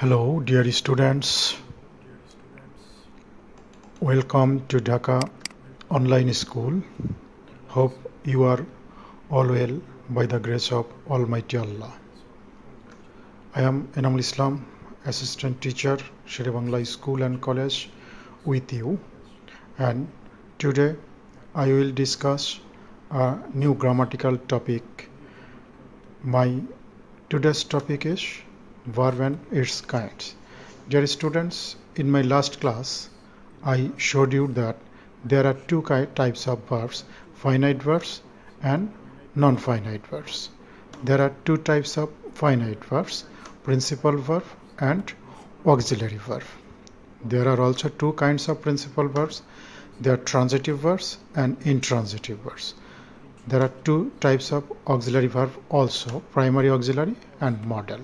Hello, dear students. Welcome to Dhaka Online School. Hope you are all well by the grace of Almighty Allah. I am Enamul Islam, Assistant Teacher, Shere School and College with you. And today I will discuss a new grammatical topic. My today's topic is verb and its kinds. Dear students, in my last class, I showed you that there are two types of verbs, finite verbs and non-finite verbs. There are two types of finite verbs, principal verb and auxiliary verb. There are also two kinds of principal verbs. They are transitive verbs and intransitive verbs. There are two types of auxiliary verb also, primary auxiliary and modal.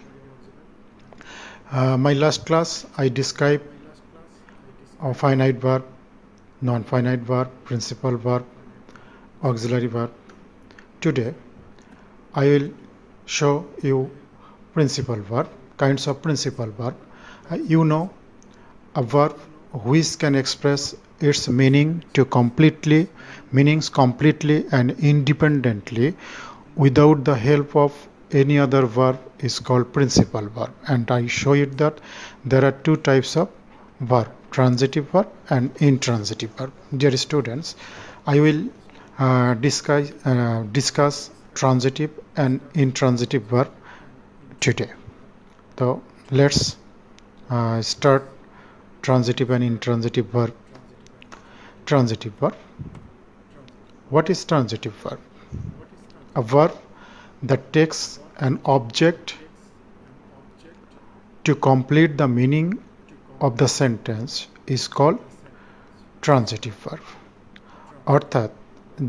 My last class I described a finite verb, non-finite verb, principal verb, auxiliary verb. Today I will show you principal verb, kinds of principal verb. You know, a verb which can express its meanings completely and independently without the help of any other verb is called principal verb. And I show you that there are two types of verb, transitive verb and intransitive verb. Dear students, I will discuss transitive and intransitive verb today. So let's start transitive and intransitive verb. Transitive verb. What is transitive verb? A verb that takes an object to complete the meaning of the sentence is called transitive verb. অর্থাৎ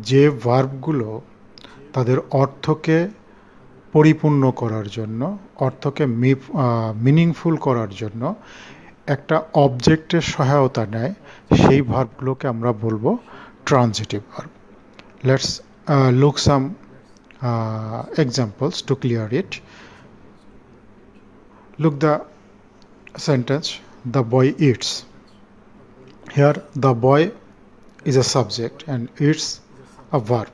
যে ভার্বগুলো তাদের অর্থকে পরিপূর্ণ করার জন্য, অর্থকে meaningful করার জন্য একটা অবজেক্টের সহায়তা নেয়, সেই ভার্বগুলোকে আমরা বলবো transitive verb. Let's look some examples to clear it. Look the sentence, the boy eats. Here the boy is a subject and eats a verb.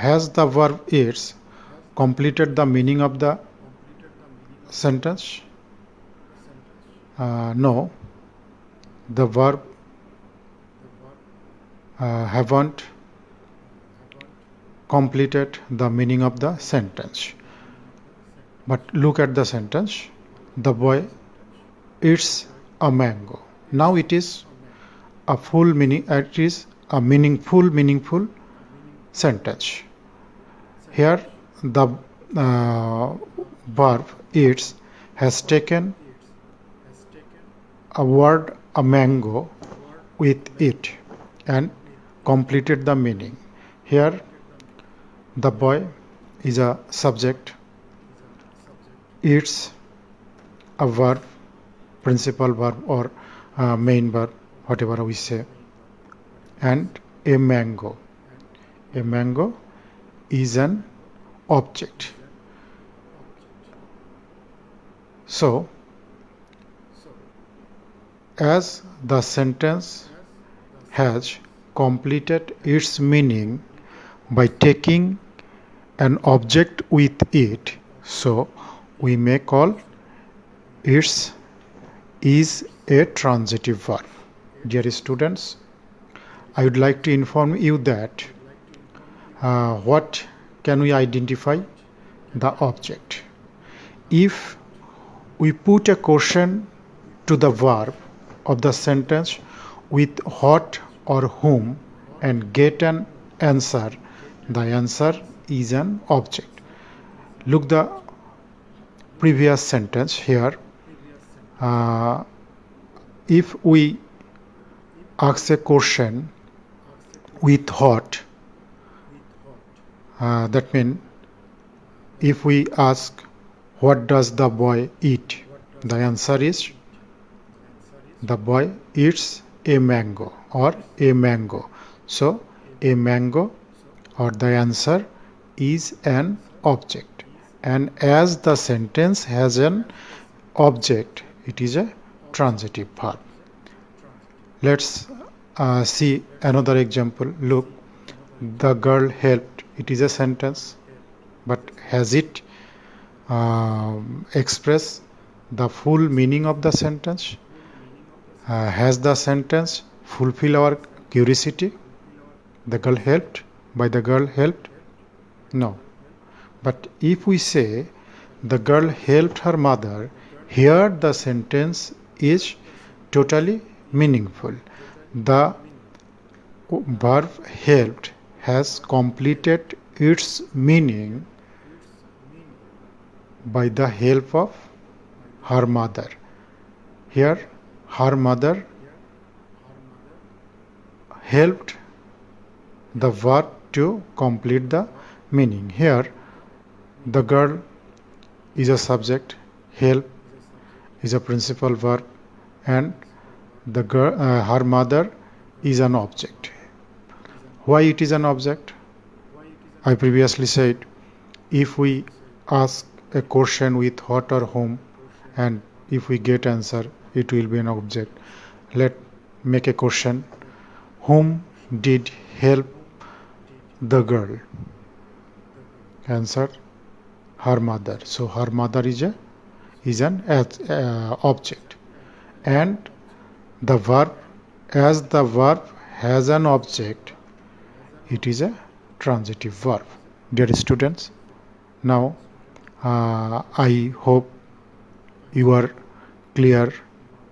Has the verb eats completed the meaning of the sentence? No, the verb haven't completed the meaning of the sentence. But look at the sentence, the boy eats a mango. Now it is a full meaning, it is a meaningful sentence. Here the verb eats has taken a word, a mango, with it and completed the meaning. Here the boy is a subject, eats a verb, principal verb or main verb, whatever we say, and a mango. A mango is an object. So, as the sentence has completed its meaning by taking an object with it, so we may call it is a transitive verb. Dear students, I would like to inform you that what can we identify? The object. If we put a question to the verb of the sentence with what or whom and get an answer, the answer is an object. Look the previous sentence here. If we ask a question with what, that means if we ask what does the boy eat, the answer is the boy eats a mango or a mango. So a mango or the answer is an object, and as the sentence has an object, it is a transitive verb. Let's see another example. Look, the girl helped. It is a sentence, but has it express the full meaning of the sentence? Has the sentence fulfill our curiosity? The girl helped, by the girl helped? No. But if we say the girl helped her mother, here the sentence is totally meaningful. The verb helped has completed its meaning by the help of her mother. Here, her mother helped the verb to complete the meaning. Here, the girl is a subject, help is a principal verb, and the girl, her mother is an object. Why it is an object? I previously said, if we ask a question with what or whom, and if we get answer, it will be an object. Let's make a question. Whom did help the girl? Answer, her mother. So her mother is an object, and the verb, as the verb has an object, it is a transitive verb. Dear students, now I hope you are clear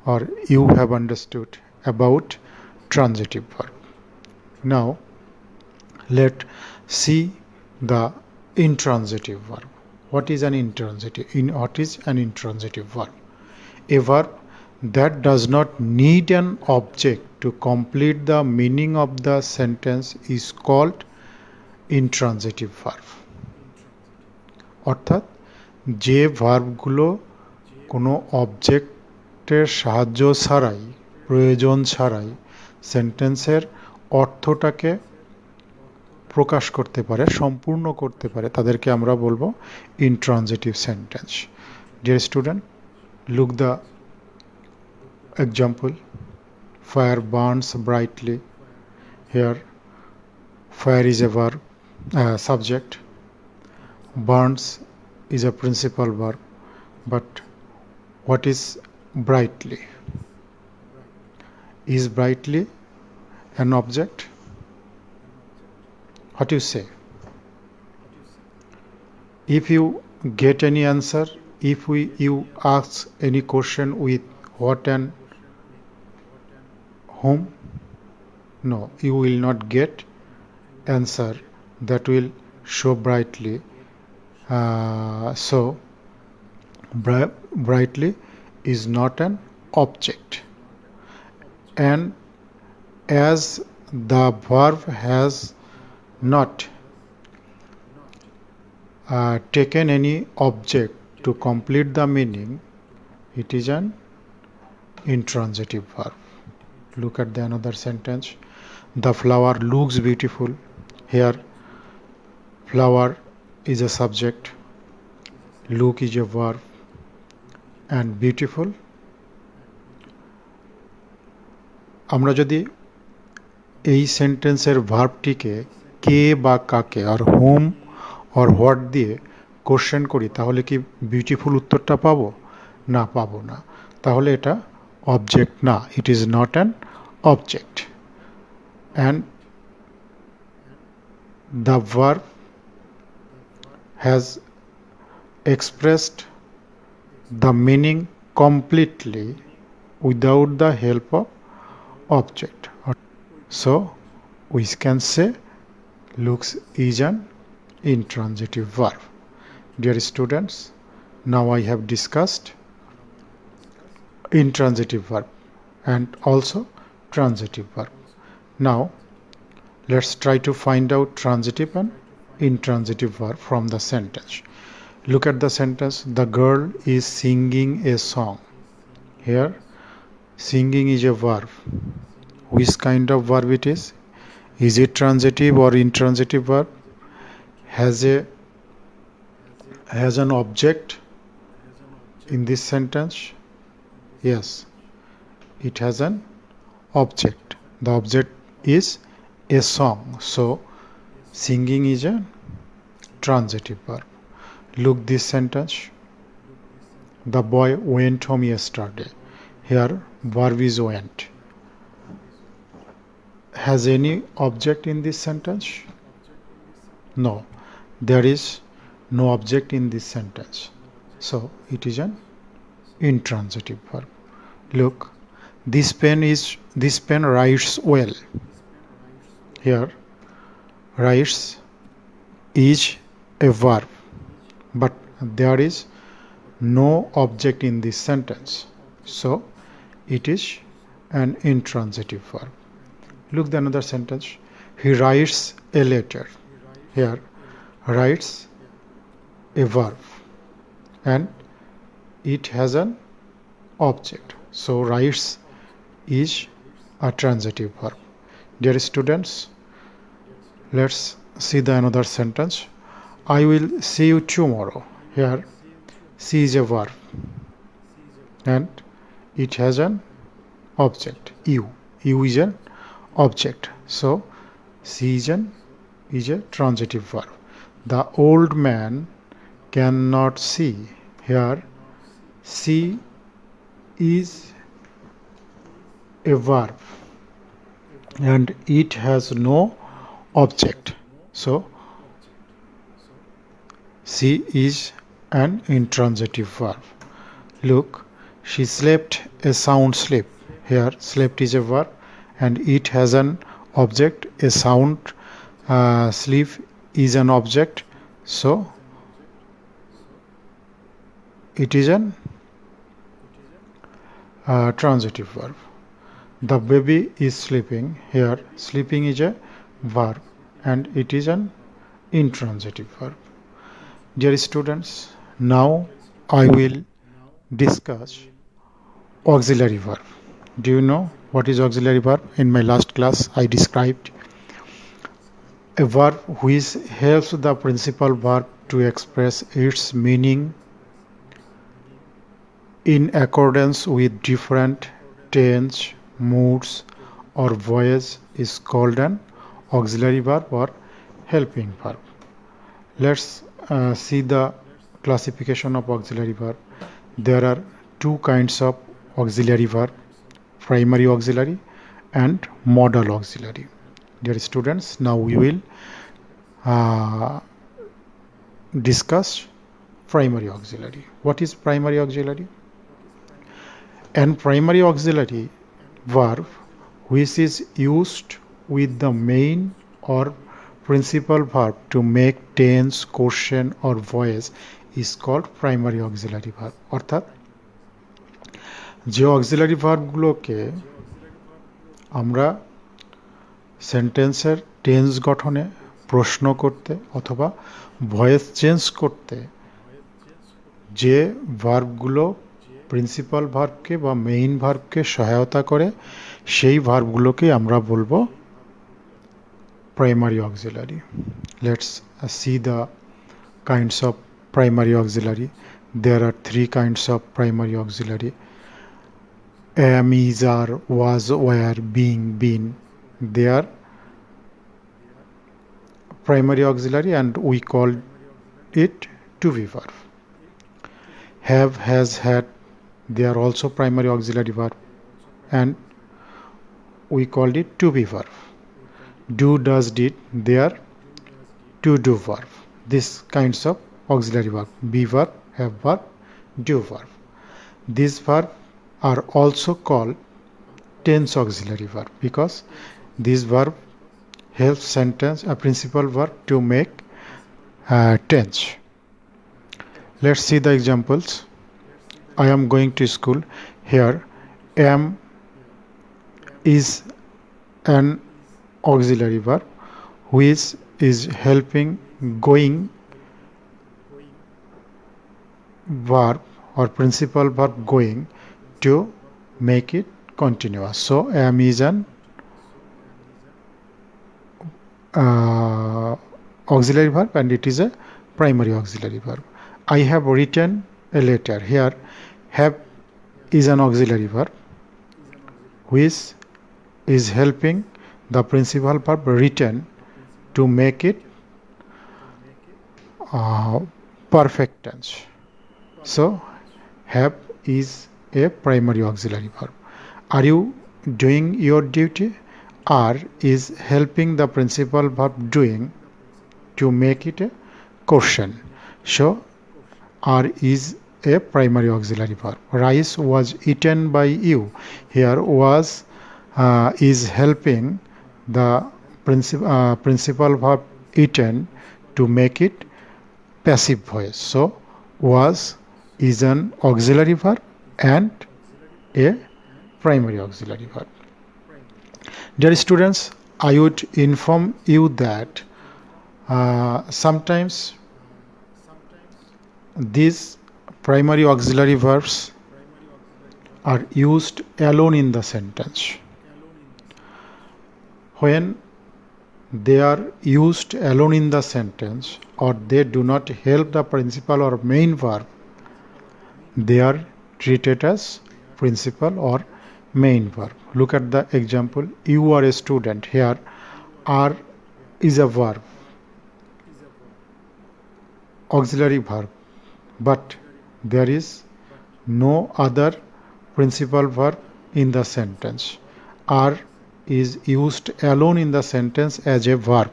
or you have understood about transitive verb. Now let's see the intransitive verb. What is an intransitive verb? A verb that does not need an object to complete the meaning of the sentence is called intransitive verb. অর্থাৎ যে ভার্বগুলো কোনো অবজেক্টের সাহায্য ছাড়াই, প্রয়োজন ছাড়াই সেন্টেন্সের অর্থটাকে প্রকাশ করতে পারে, সম্পূর্ণ করতে পারে, তাদেরকে আমরা বলবো intransitive sentence. Dear student, look the example. Fire burns brightly. Here, fire is a verb, subject. Burns is a principal verb. But what is brightly? Is brightly an object? What do you say? If you get any answer, if you ask any question with what and whom, no, you will not get answer that will show brightly. So brightly is not an object, and as the verb has not taken any object to complete the meaning, it is an intransitive verb. Look at the another sentence. The flower looks beautiful. Here, flower is a subject, look is a verb, and beautiful. আমরা যদি এই সেন্টেন্সের ভার্বটিকে কে বা কাকে আর home or what দিয়ে question করি, তাহলে কি বিউটিফুল উত্তরটা পাবো? না, পাবো না। তাহলে এটা অবজেক্ট না, it is not an object, and the verb has expressed the meaning completely without the help of object. So we can say looks is an intransitive verb. Dear students, now I have discussed intransitive verb and also transitive verb. Now let's try to find out transitive and intransitive verb from the sentence. Look at the sentence. The girl is singing a song. Here, singing is a verb. Which kind of verb it is? Is it transitive or intransitive verb? Has an object in this sentence? Yes, it has an object. The object is a song. So singing is a transitive verb. Look this sentence. The boy went home yesterday. Here verb is went. Has any object in this sentence? No, there is no object in this sentence. So it is an intransitive verb. Look, this pen writes well. Here writes is a verb, but there is no object in this sentence. So it is an intransitive verb. Look the another sentence. He writes a letter. Here writes a verb and it has an object. So writes is a transitive verb. Dear students, let's see the another sentence. I will see you tomorrow. Here see is a verb and it has an object. You is an object. So see is a transitive verb. The old man cannot see. Here see is a verb and it has no object. So see is an intransitive verb. Look, she slept a sound sleep. Here slept is a verb and it has an object. A sound sleep is an object. So it is an transitive verb. The baby is sleeping. Here sleeping is a verb and it is an intransitive verb. Dear students, now I will discuss auxiliary verb. Do you know what is auxiliary verb? In my last class I described a verb which helps the principal verb to express its meaning in accordance with different tense, moods or voice is called an auxiliary verb or helping verb. Let's see the classification of auxiliary verb. There are two kinds of auxiliary verb, primary auxiliary and modal auxiliary. Dear students, now we will discuss primary auxiliary. What is primary auxiliary? An primary auxiliary verb which is used with the main or principal verb to make tense, question or voice is called primary auxiliary verb. অর্থাৎ যে auxiliary ভার্বগুলোকে আমরা সেন্টেন্সের tense গঠনে, প্রশ্ন করতে অথবা voice change করতে যে ভার্বগুলো প্রিন্সিপাল ভার্বকে বা মেইন ভার্বকে সহায়তা করে সেই ভার্বগুলোকে আমরা বলবো primary auxiliary. Let's see the kinds of primary auxiliary. There are three kinds of primary auxiliary. Am, is, are, was, were, being, been. They are primary auxiliary and we call it to be verb. Have, has, had, they are also primary auxiliary verb and we called it to be verb. Do, does, did, they are to do verb. These kinds of auxiliary verb, be verb, have verb, do verb. These verbs are also called tense auxiliary verb because this verb helps sentence a principal verb to make tense. Let's see the examples. I am going to school. Here am is an auxiliary verb which is helping going verb or principal verb going to make it continuous. So am is an auxiliary verb and it is a primary auxiliary verb. I have written a letter. Here have is an auxiliary verb which is helping the principal verb written to make it perfect tense. So have is a primary auxiliary verb. Are you doing your duty? Are is helping the principal verb doing to make it a question. So are is a primary auxiliary verb. Rice was eaten by you. Here was is helping the principal verb eaten to make it passive voice. So was is an auxiliary verb and a primary auxiliary verb. Dear students, I would inform you that sometimes these primary auxiliary verbs are used alone in the sentence. When they are used alone in the sentence or they do not help the principal or main verb, they are treated as principal or main verb. Look at the example. You are a student. Here are is a verb, auxiliary verb, but there is no other principal verb in the sentence. Are is used alone in the sentence as a verb.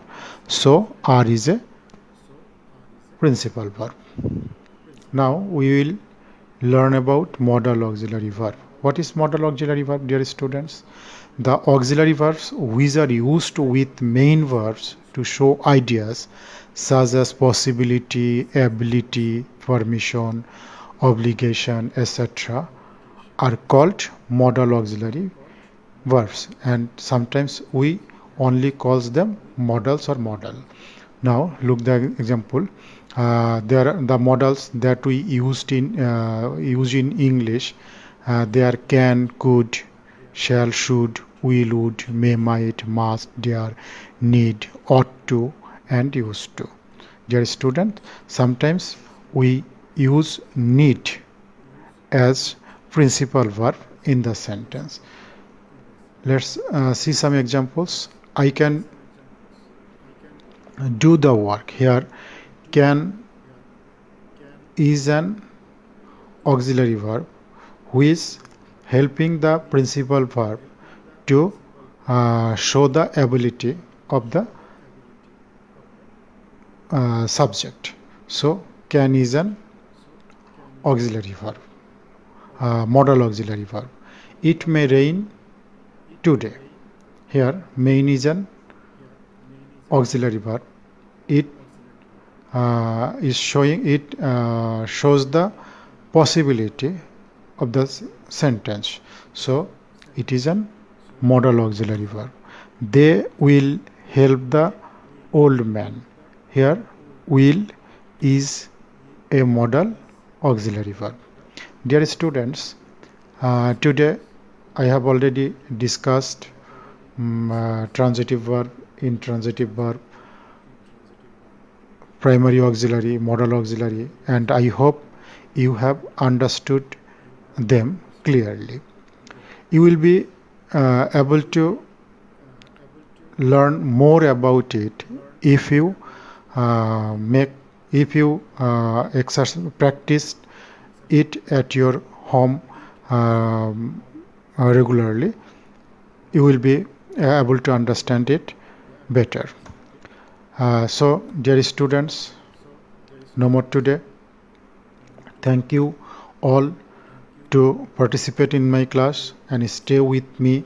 So are is a principal verb. Now we will learn about modal auxiliary verb. What is modal auxiliary verb, dear students? The auxiliary verbs which are used with main verbs to show ideas such as possibility, ability, permission, obligation, etc. are called modal auxiliary verbs, and sometimes we only calls them modals or modal. Now look the example. There are the modals that we used in English. They are can, could, shall, should, will, would, may, might, must, dare, need, ought to, and used to. Dear student, sometimes we use need as principal verb in the sentence. Let's see some examples. I can do the work. Here can is an auxiliary verb which is helping the principal verb to show the ability of the subject. So can is an auxiliary verb, modal auxiliary verb. It may rain today. Here main is an auxiliary verb. It is showing it shows the possibility of the sentence. So it is an modal auxiliary verb. They will help the old man. Here will is a modal auxiliary verb. Dear students, today I have already discussed transitive verb, intransitive verb, primary auxiliary, modal auxiliary, and I hope you have understood them clearly. You will be able to learn more about it if you practice it at your home regularly. You will be able to understand it better. So dear students, no more today. Thank you all to participate in my class and stay with me